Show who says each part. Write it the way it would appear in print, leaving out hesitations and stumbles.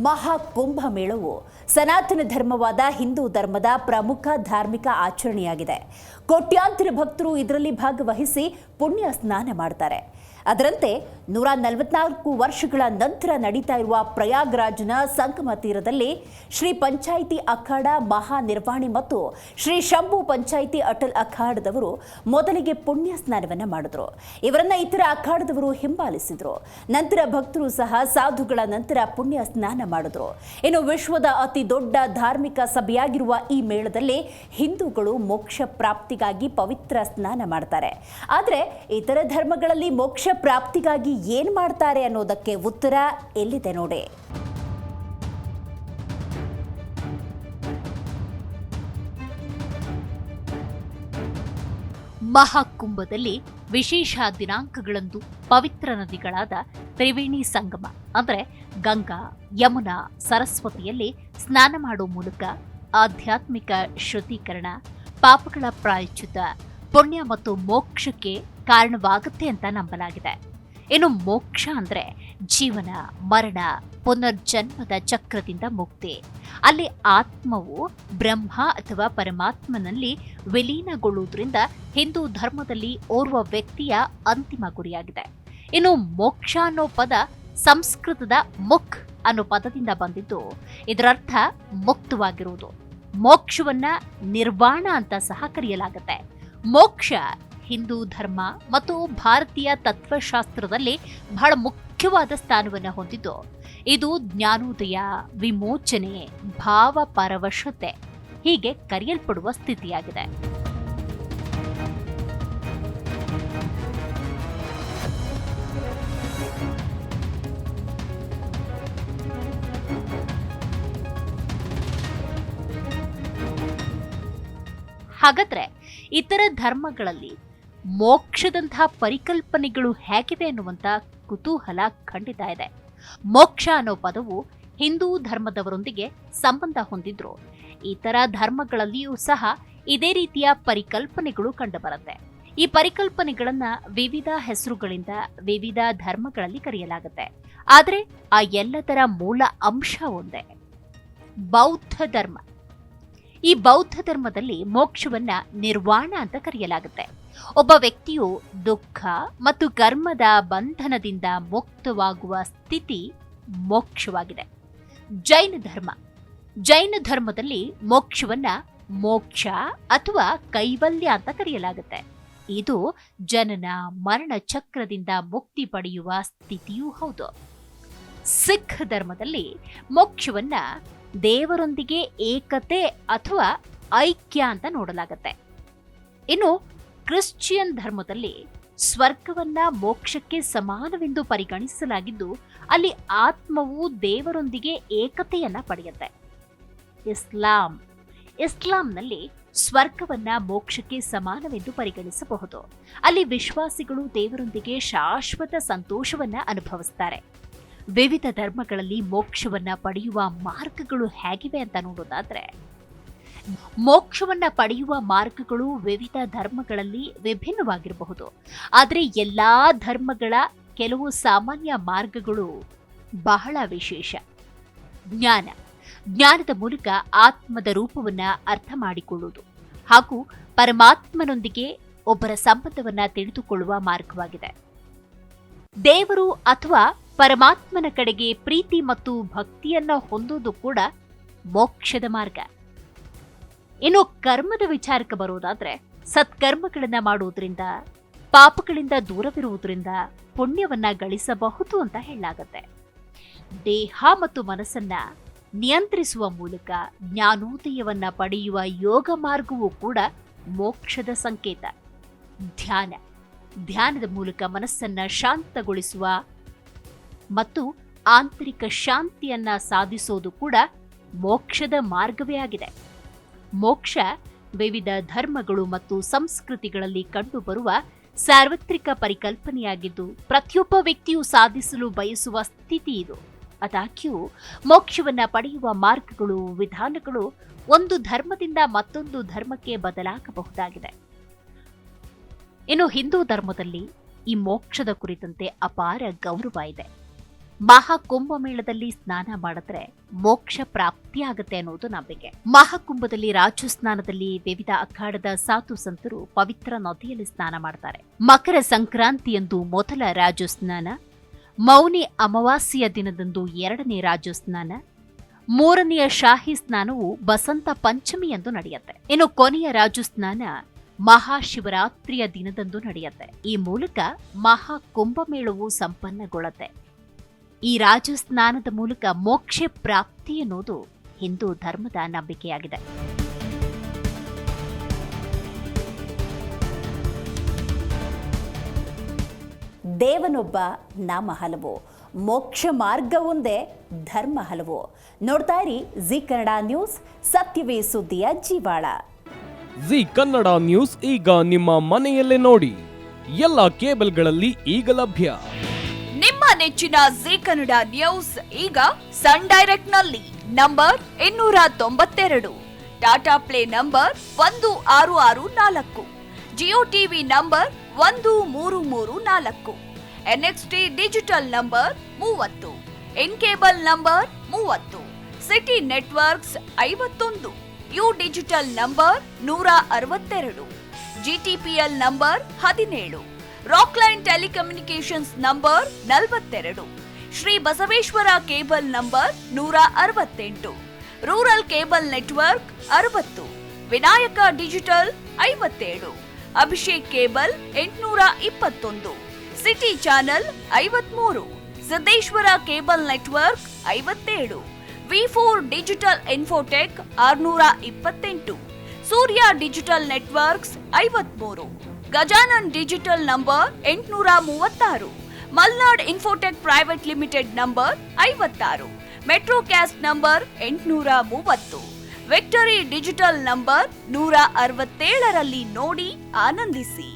Speaker 1: ಮಹಾಕುಂಭ ಮೇಳವು ಸನಾತನ ಧರ್ಮವಾದ ಹಿಂದೂ ಧರ್ಮದ ಪ್ರಮುಖ ಧಾರ್ಮಿಕ ಆಚರಣೆಯಾಗಿದೆ. ಕೋಟ್ಯಾಂತರ ಭಕ್ತರು ಇದರಲ್ಲಿ ಭಾಗವಹಿಸಿ ಪುಣ್ಯ ಸ್ನಾನ ಮಾಡ್ತಾರೆ. ಅದರಂತೆ 144 ವರ್ಷಗಳ ನಂತರ ನಡೀತಾ ಇರುವ ಪ್ರಯಾಗ್ರಾಜ್ನ ಸಂಗಮ ತೀರದಲ್ಲಿ ಶ್ರೀ ಪಂಚಾಯಿತಿ ಅಖಾಡ ಮಹಾ ನಿರ್ವಾಣಿ ಮತ್ತು ಶ್ರೀ ಶಂಭು ಪಂಚಾಯಿತಿ ಅಟಲ್ ಅಖಾಡದವರು ಮೊದಲಿಗೆ ಪುಣ್ಯ ಸ್ನಾನವನ್ನು ಮಾಡಿದ್ರು. ಇವರನ್ನ ಇತರ ಅಖಾಡದವರು ಹಿಂಬಾಲಿಸಿದ್ರು. ನಂತರ ಭಕ್ತರು ಸಹ ಸಾಧುಗಳ ನಂತರ ಪುಣ್ಯ ಸ್ನಾನ ಮಾಡಿದ್ರು. ಇನ್ನು ವಿಶ್ವದ ಅತಿ ದೊಡ್ಡ ಧಾರ್ಮಿಕ ಸಭೆಯಾಗಿರುವ ಈ ಮೇಳದಲ್ಲಿ ಹಿಂದೂಗಳು ಮೋಕ್ಷ ಪ್ರಾಪ್ತಿಗಾಗಿ ಪವಿತ್ರ ಸ್ನಾನ ಮಾಡ್ತಾರೆ. ಆದರೆ ಇತರ ಧರ್ಮಗಳಲ್ಲಿ ಮೋಕ್ಷ ಪ್ರಾಪ್ತಿಗಾಗಿ ಏನ್ ಮಾಡ್ತಾರೆ ಅನ್ನೋದಕ್ಕೆ ಉತ್ತರ ಎಲ್ಲಿದೆ ನೋಡಿ.
Speaker 2: ಮಹಾಕುಂಭದಲ್ಲಿ ವಿಶೇಷ ದಿನಾಂಕಗಳಂದು ಪವಿತ್ರ ನದಿಗಳಾದ ತ್ರಿವೇಣಿ ಸಂಗಮ ಅಂದರೆ ಗಂಗಾ, ಯಮುನಾ, ಸರಸ್ವತಿಯಲ್ಲಿ ಸ್ನಾನ ಮಾಡುವ ಮೂಲಕ ಆಧ್ಯಾತ್ಮಿಕ ಶುದ್ಧೀಕರಣ, ಪಾಪಗಳ ಪ್ರಾಯಶ್ಚಿತ್ತ, ಪುಣ್ಯ ಮತ್ತು ಮೋಕ್ಷಕ್ಕೆ ಕಾರಣವಾಗುತ್ತೆ ಅಂತ ನಂಬಲಾಗಿದೆ. ಇನ್ನು ಮೋಕ್ಷ ಅಂದ್ರೆ ಜೀವನ, ಮರಣ, ಪುನರ್ಜನ್ಮದ ಚಕ್ರದಿಂದ ಮುಕ್ತಿ. ಅಲ್ಲಿ ಆತ್ಮವು ಬ್ರಹ್ಮ ಅಥವಾ ಪರಮಾತ್ಮನಲ್ಲಿ ವಿಲೀನಗೊಳ್ಳುವುದರಿಂದ ಹಿಂದೂ ಧರ್ಮದಲ್ಲಿ ಓರ್ವ ವ್ಯಕ್ತಿಯ ಅಂತಿಮ ಗುರಿಯಾಗಿದೆ. ಇನ್ನು ಮೋಕ್ಷ ಅನ್ನೋ ಪದ ಸಂಸ್ಕೃತದ ಮುಖ್ ಅನ್ನೋ ಪದದಿಂದ ಬಂದಿದ್ದು, ಇದರರ್ಥ ಮುಕ್ತವಾಗಿರುವುದು. ಮೋಕ್ಷವನ್ನ ನಿರ್ವಾಣ ಅಂತ ಸಹ ಕರೆಯಲಾಗುತ್ತೆ. ಮೋಕ್ಷ ಹಿಂದೂ ಧರ್ಮ ಮತ್ತು ಭಾರತೀಯ ತತ್ವಶಾಸ್ತ್ರದಲ್ಲಿ ಬಹಳ ಮುಖ್ಯವಾದ ಸ್ಥಾನವನ್ನು ಹೊಂದಿದ್ದು, ಇದು ಜ್ಞಾನೋದಯ, ವಿಮೋಚನೆ, ಭಾವ ಪರವಶತೆ ಹೀಗೆ ಕರೆಯಲ್ಪಡುವ ಸ್ಥಿತಿಯಾಗಿದೆ. ಹಾಗಾದ್ರೆ ಇತರ ಧರ್ಮಗಳಲ್ಲಿ ಮೋಕ್ಷದಂತಹ ಪರಿಕಲ್ಪನೆಗಳು ಹೇಗಿವೆ ಅನ್ನುವಂತ ಕುತೂಹಲ ಖಂಡಿತ ಇದೆ. ಮೋಕ್ಷ ಅನ್ನೋ ಪದವು ಹಿಂದೂ ಧರ್ಮದವರೊಂದಿಗೆ ಸಂಬಂಧ ಹೊಂದಿದ್ರು ಇತರ ಧರ್ಮಗಳಲ್ಲಿಯೂ ಸಹ ಇದೇ ರೀತಿಯ ಪರಿಕಲ್ಪನೆಗಳು ಕಂಡುಬರುತ್ತೆ. ಈ ಪರಿಕಲ್ಪನೆಗಳನ್ನ ವಿವಿಧ ಹೆಸರುಗಳಿಂದ ವಿವಿಧ ಧರ್ಮಗಳಲ್ಲಿ ಕರೆಯಲಾಗುತ್ತೆ. ಆದರೆ ಆ ಎಲ್ಲದರ ಮೂಲ ಅಂಶ ಒಂದೇ, ಬೌದ್ಧ ಧರ್ಮ. ಈ ಬೌದ್ಧ ಧರ್ಮದಲ್ಲಿ ಮೋಕ್ಷವನ್ನ ನಿರ್ವಾಣ ಅಂತ ಕರೆಯಲಾಗುತ್ತೆ. ಒಬ್ಬ ವ್ಯಕ್ತಿಯು ದುಃಖ ಮತ್ತು ಕರ್ಮದ ಬಂಧನದಿಂದ ಮುಕ್ತವಾಗುವ ಸ್ಥಿತಿ ಮೋಕ್ಷವಾಗಿದೆ. ಜೈನ ಧರ್ಮದಲ್ಲಿ ಮೋಕ್ಷವನ್ನ ಮೋಕ್ಷ ಅಥವಾ ಕೈವಲ್ಯ ಅಂತ ಕರೆಯಲಾಗುತ್ತೆ. ಇದು ಜನನ ಮರಣ ಚಕ್ರದಿಂದ ಮುಕ್ತಿ ಪಡೆಯುವ ಸ್ಥಿತಿಯೂ ಹೌದು. ಸಿಖ್ ಧರ್ಮದಲ್ಲಿ ಮೋಕ್ಷವನ್ನ ದೇವರೊಂದಿಗೆ ಏಕತೆ ಅಥವಾ ಐಕ್ಯ ಅಂತ ನೋಡಲಾಗುತ್ತೆ. ಇನ್ನು ಕ್ರಿಶ್ಚಿಯನ್ ಧರ್ಮದಲ್ಲಿ ಸ್ವರ್ಗವನ್ನ ಮೋಕ್ಷಕ್ಕೆ ಸಮಾನವೆಂದು ಪರಿಗಣಿಸಲಾಗಿದ್ದು, ಅಲ್ಲಿ ಆತ್ಮವು ದೇವರೊಂದಿಗೆ ಏಕತೆಯನ್ನ ಪಡೆಯುತ್ತೆ. ಇಸ್ಲಾಂನಲ್ಲಿ ಸ್ವರ್ಗವನ್ನ ಮೋಕ್ಷಕ್ಕೆ ಸಮಾನವೆಂದು ಪರಿಗಣಿಸಬಹುದು. ಅಲ್ಲಿ ವಿಶ್ವಾಸಿಗಳು ದೇವರೊಂದಿಗೆ ಶಾಶ್ವತ ಸಂತೋಷವನ್ನ ಅನುಭವಿಸ್ತಾರೆ. ವಿವಿಧ ಧರ್ಮಗಳಲ್ಲಿ ಮೋಕ್ಷವನ್ನ ಪಡೆಯುವ ಮಾರ್ಗಗಳು ಹೇಗಿವೆ ಅಂತ ನೋಡೋದಾದ್ರೆ, ಮೋಕ್ಷವನ್ನ ಪಡೆಯುವ ಮಾರ್ಗಗಳು ವಿವಿಧ ಧರ್ಮಗಳಲ್ಲಿ ವಿಭಿನ್ನವಾಗಿರಬಹುದು. ಆದರೆ ಎಲ್ಲಾ ಧರ್ಮಗಳ ಕೆಲವು ಸಾಮಾನ್ಯ ಮಾರ್ಗಗಳು ಬಹಳ ವಿಶೇಷ. ಜ್ಞಾನದ ಮೂಲಕ ಆತ್ಮದ ರೂಪವನ್ನ ಅರ್ಥ ಮಾಡಿಕೊಳ್ಳುವುದು ಹಾಗೂ ಪರಮಾತ್ಮನೊಂದಿಗೆ ಒಬ್ಬರ ಸಂಬಂಧವನ್ನ ತಿಳಿದುಕೊಳ್ಳುವ ಮಾರ್ಗವಾಗಿದೆ. ದೇವರು ಅಥವಾ ಪರಮಾತ್ಮನ ಕಡೆಗೆ ಪ್ರೀತಿ ಮತ್ತು ಭಕ್ತಿಯನ್ನ ಹೊಂದುವುದು ಕೂಡ ಮೋಕ್ಷದ ಮಾರ್ಗ. ಇನ್ನು ಕರ್ಮದ ವಿಚಾರಕ್ಕೆ ಬರೋದಾದ್ರೆ, ಸತ್ಕರ್ಮಗಳನ್ನ ಮಾಡುವುದರಿಂದ, ಪಾಪಗಳಿಂದ ದೂರವಿರುವುದರಿಂದ ಪುಣ್ಯವನ್ನ ಗಳಿಸಬಹುದು ಅಂತ ಹೇಳಲಾಗತ್ತೆ. ದೇಹ ಮತ್ತು ಮನಸ್ಸನ್ನ ನಿಯಂತ್ರಿಸುವ ಮೂಲಕ ಜ್ಞಾನೋದಯವನ್ನ ಪಡೆಯುವ ಯೋಗ ಮಾರ್ಗವೂ ಕೂಡ ಮೋಕ್ಷದ ಸಂಕೇತ. ಧ್ಯಾನದ ಮೂಲಕ ಮನಸ್ಸನ್ನ ಶಾಂತಗೊಳಿಸುವ ಮತ್ತು ಆಂತರಿಕ ಶಾಂತಿಯನ್ನ ಸಾಧಿಸೋದು ಕೂಡ ಮೋಕ್ಷದ ಮಾರ್ಗವೇ ಆಗಿದೆ. ಮೋಕ್ಷ ವಿವಿಧ ಧರ್ಮಗಳು ಮತ್ತು ಸಂಸ್ಕೃತಿಗಳಲ್ಲಿ ಕಂಡುಬರುವ ಸಾರ್ವತ್ರಿಕ ಪರಿಕಲ್ಪನೆಯಾಗಿದ್ದು, ಪ್ರತಿಯೊಬ್ಬ ವ್ಯಕ್ತಿಯು ಸಾಧಿಸಲು ಬಯಸುವ ಸ್ಥಿತಿ ಇದು. ಆದಾಗ್ಯೂ ಮೋಕ್ಷವನ್ನ ಪಡೆಯುವ ಮಾರ್ಗಗಳು, ವಿಧಾನಗಳು ಒಂದು ಧರ್ಮದಿಂದ ಮತ್ತೊಂದು ಧರ್ಮಕ್ಕೆ ಬದಲಾಗಬಹುದಾಗಿದೆ. ಇನ್ನು ಹಿಂದೂ ಧರ್ಮದಲ್ಲಿ ಈ ಮೋಕ್ಷದ ಕುರಿತಂತೆ ಅಪಾರ ಗೌರವ ಇದೆ. ಮಹಾಕುಂಭಮೇಳದಲ್ಲಿ ಸ್ನಾನ ಮಾಡಿದ್ರೆ ಮೋಕ್ಷ ಪ್ರಾಪ್ತಿಯಾಗತ್ತೆ ಅನ್ನೋದು ನಂಬಿಕೆ. ಮಹಾಕುಂಭದಲ್ಲಿ ರಾಜು ಸ್ನಾನದಲ್ಲಿ ವಿವಿಧ ಅಖಾಡದ ಸಾಧು ಸಂತರು ಪವಿತ್ರ ನದಿಯಲ್ಲಿ ಸ್ನಾನ ಮಾಡ್ತಾರೆ. ಮಕರ ಸಂಕ್ರಾಂತಿಯಂದು ಮೊದಲ ರಾಜು ಸ್ನಾನ, ಮೌನಿ ಅಮಾವಾಸ್ಯೆಯ ದಿನದಂದು ಎರಡನೇ ರಾಜು ಸ್ನಾನ, ಮೂರನೆಯ ಶಾಹಿ ಸ್ನಾನವು ಬಸಂತ ಪಂಚಮಿಯಂದು ನಡೆಯುತ್ತೆ. ಇನ್ನು ಕೊನೆಯ ರಾಜು ಸ್ನಾನ ಮಹಾಶಿವರಾತ್ರಿಯ ದಿನದಂದು ನಡೆಯುತ್ತೆ. ಈ ಮೂಲಕ ಮಹಾಕುಂಭಮೇಳವು ಸಂಪನ್ನಗೊಳ್ಳುತ್ತೆ. ಈ ರಾಜ ಸ್ನಾನದ ಮೂಲಕ ಮೋಕ್ಷ ಪ್ರಾಪ್ತಿ ಎನ್ನುವುದು ಹಿಂದೂ ಧರ್ಮದ ನಂಬಿಕೆಯಾಗಿದೆ.
Speaker 1: ದೇವನೊಬ್ಬ, ನಾಮ ಹಲವು, ಮೋಕ್ಷ ಮಾರ್ಗ ಒಂದೇ, ಧರ್ಮ ಹಲವು. ನೋಡ್ತಾ ಇರಿ ಜಿ ಕನ್ನಡ ನ್ಯೂಸ್, ಸತ್ಯವೇ ಸುದ್ದಿಯ ಜೀವಾಳ.
Speaker 3: ಜಿ ಕನ್ನಡ ನ್ಯೂಸ್ ಈಗ ನಿಮ್ಮ ಮನೆಯಲ್ಲೇ ನೋಡಿ. ಎಲ್ಲ ಕೇಬಲ್ಗಳಲ್ಲಿ ಈಗ ಲಭ್ಯ.
Speaker 4: ನಿಮ್ಮ ನೆಚ್ಚಿನ ಜಿ ಕನ್ನಡ ನ್ಯೂಸ್ ಈಗ ಸನ್ ಡೈರೆಕ್ಟ್ ನಲ್ಲಿ number 292, Tata play number 1664, Jio TV number 1334, NXT digital number 30, in cable number 30, city networks 51, U digital number 162, GTPL number 17, Rockline telecommunications number 42, Shri Basaveshwara cable number 168, rural cable network 60, Vinayaka digital 57, Abhishek cable 821, city channel 53, Siddeshwara cable network 57, ವಿ4 digital infotech 628, Surya digital networks 53, Gajanan digital number 836, Malnad infotech private limited number 56, metrocast number 830, victory digital number 167ರಲ್ಲಿ ನೋಡಿ ಆನಂದಿಸಿ.